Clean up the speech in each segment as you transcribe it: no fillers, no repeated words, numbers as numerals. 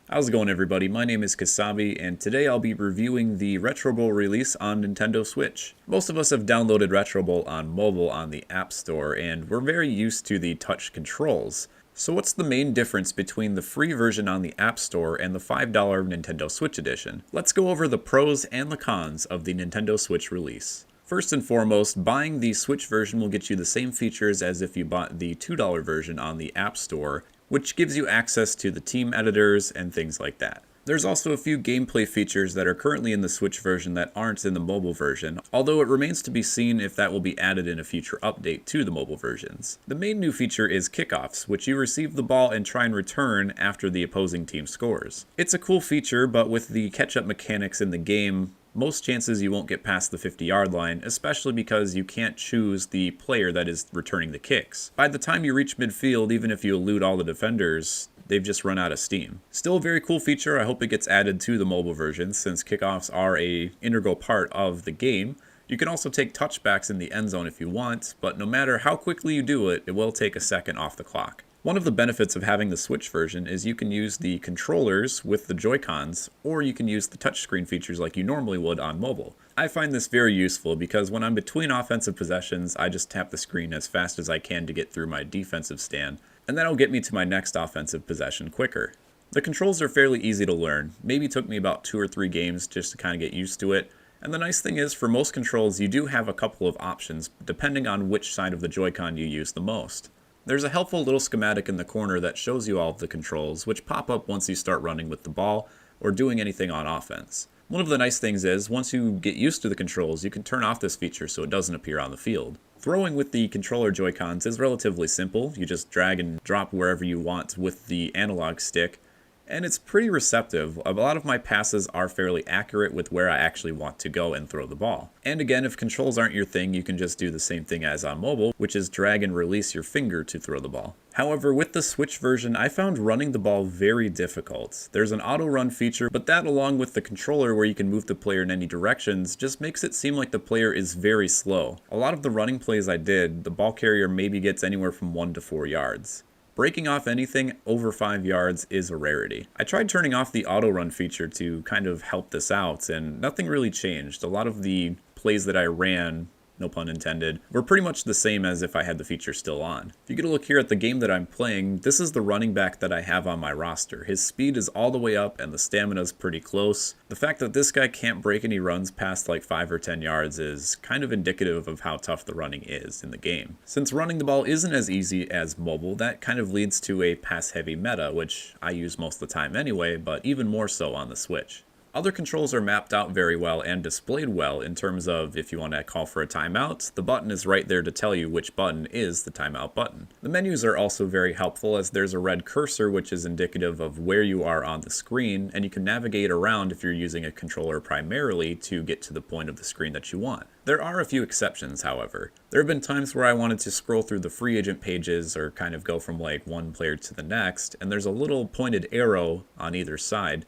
How's it going, everybody? My name is Kasabe, and today I'll be reviewing the Retro Bowl release on Nintendo Switch. Most of us have downloaded Retro Bowl on mobile on the App Store, and we're very used to the touch controls. So what's the main difference between the free version on the App Store and the $5 Nintendo Switch edition? Let's go over the pros and the cons of the Nintendo Switch release. First and foremost, buying the Switch version will get you the same features as if you bought the $2 version on the App Store, which gives you access to the team editors and things like that. There's also a few gameplay features that are currently in the Switch version that aren't in the mobile version, although it remains to be seen if that will be added in a future update to the mobile versions. The main new feature is kickoffs, which you receive the ball and try and return after the opposing team scores. It's a cool feature, but with the catch-up mechanics in the game, most chances you won't get past the 50-yard line, especially because you can't choose the player that is returning the kicks. By the time you reach midfield, even if you elude all the defenders, they've just run out of steam. Still a very cool feature. I hope it gets added to the mobile version since kickoffs are an integral part of the game. You can also take touchbacks in the end zone if you want, but no matter how quickly you do it, it will take a second off the clock. One of the benefits of having the Switch version is you can use the controllers with the Joy-Cons, or you can use the touchscreen features like you normally would on mobile. I find this very useful because when I'm between offensive possessions, I just tap the screen as fast as I can to get through my defensive stand, and that'll get me to my next offensive possession quicker. The controls are fairly easy to learn. Maybe took me about 2 or 3 games just to kind of get used to it. And the nice thing is, for most controls, you do have a couple of options depending on which side of the Joy-Con you use the most. There's a helpful little schematic in the corner that shows you all of the controls, which pop up once you start running with the ball or doing anything on offense. One of the nice things is, once you get used to the controls, you can turn off this feature so it doesn't appear on the field. Throwing with the controller Joy-Cons is relatively simple. You just drag and drop wherever you want with the analog stick, and it's pretty receptive. A lot of my passes are fairly accurate with where I actually want to go and throw the ball. And again, if controls aren't your thing, you can just do the same thing as on mobile, which is drag and release your finger to throw the ball. However, with the Switch version, I found running the ball very difficult. There's an auto run feature, but that along with the controller where you can move the player in any directions just makes it seem like the player is very slow. A lot of the running plays I did, the ball carrier maybe gets anywhere from 1 to 4 yards. Breaking off anything over 5 yards is a rarity. I tried turning off the auto run feature to kind of help this out, and nothing really changed. A lot of the plays that I ran, no pun intended, were pretty much the same as if I had the feature still on. If you get a look here at the game that I'm playing, this is the running back that I have on my roster. His speed is all the way up and the stamina is pretty close. The fact that this guy can't break any runs past like 5 or 10 yards is kind of indicative of how tough the running is in the game. Since running the ball isn't as easy as mobile, that kind of leads to a pass-heavy meta, which I use most of the time anyway, but even more so on the Switch. Other controls are mapped out very well and displayed well in terms of if you want to call for a timeout, the button is right there to tell you which button is the timeout button. The menus are also very helpful as there's a red cursor which is indicative of where you are on the screen, and you can navigate around if you're using a controller primarily to get to the point of the screen that you want. There are a few exceptions, however. There have been times where I wanted to scroll through the free agent pages or kind of go from like one player to the next, and there's a little pointed arrow on either side,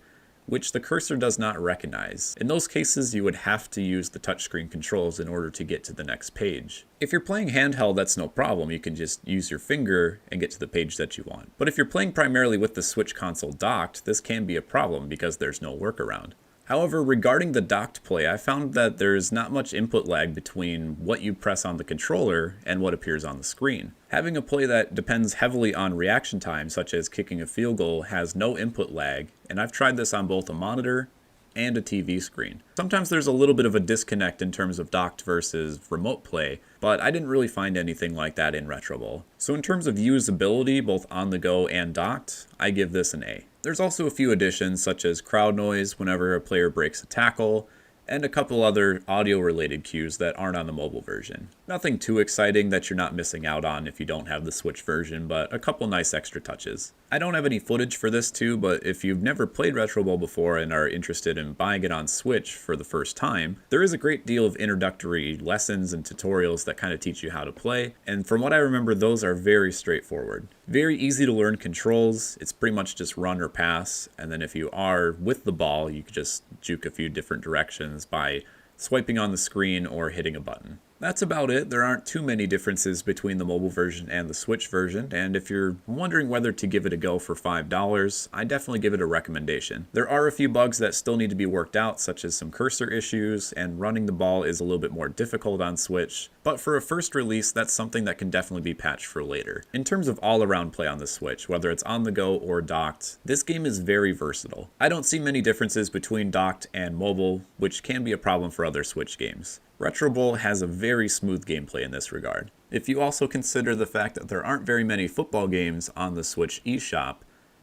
which the cursor does not recognize. In those cases, you would have to use the touchscreen controls in order to get to the next page. If you're playing handheld, that's no problem. You can just use your finger and get to the page that you want. But if you're playing primarily with the Switch console docked, this can be a problem because there's no workaround. However, regarding the docked play, I found that there's not much input lag between what you press on the controller and what appears on the screen. Having a play that depends heavily on reaction time, such as kicking a field goal, has no input lag, and I've tried this on both a monitor and a TV screen. Sometimes there's a little bit of a disconnect in terms of docked versus remote play, but I didn't really find anything like that in Retro Bowl. So in terms of usability, both on the go and docked, I give this an A. There's also a few additions such as crowd noise whenever a player breaks a tackle, and a couple other audio-related cues that aren't on the mobile version. Nothing too exciting that you're not missing out on if you don't have the Switch version, but a couple nice extra touches. I don't have any footage for this too, but if you've never played Retro Bowl before and are interested in buying it on Switch for the first time, there is a great deal of introductory lessons and tutorials that kind of teach you how to play, and from what I remember, those are very straightforward. Very easy to learn controls. It's pretty much just run or pass, and then if you are with the ball, you can just juke a few different directions by swiping on the screen or hitting a button. That's about it. There aren't too many differences between the mobile version and the Switch version, and if you're wondering whether to give it a go for $5, I definitely give it a recommendation. There are a few bugs that still need to be worked out, such as some cursor issues, and running the ball is a little bit more difficult on Switch, but for a first release, that's something that can definitely be patched for later. In terms of all-around play on the Switch, whether it's on the go or docked, this game is very versatile. I don't see many differences between docked and mobile, which can be a problem for other Switch games. Retro Bowl has a very smooth gameplay in this regard. If you also consider the fact that there aren't very many football games on the Switch eShop,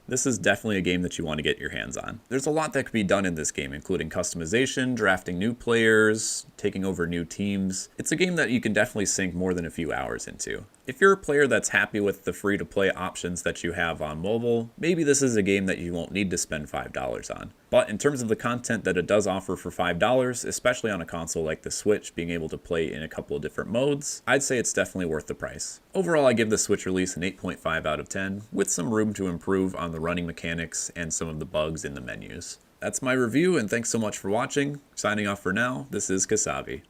this is definitely a game that you want to get your hands on. There's a lot that could be done in this game, including customization, drafting new players, taking over new teams. It's a game that you can definitely sink more than a few hours into. If you're a player that's happy with the free-to-play options that you have on mobile, maybe this is a game that you won't need to spend $5 on. But in terms of the content that it does offer for $5, especially on a console like the Switch, being able to play in a couple of different modes, I'd say it's definitely worth the price. Overall, I give the Switch release an 8.5 out of 10, with some room to improve on the running mechanics and some of the bugs in the menus. That's my review, and thanks so much for watching. Signing off for now, this is Kasabe.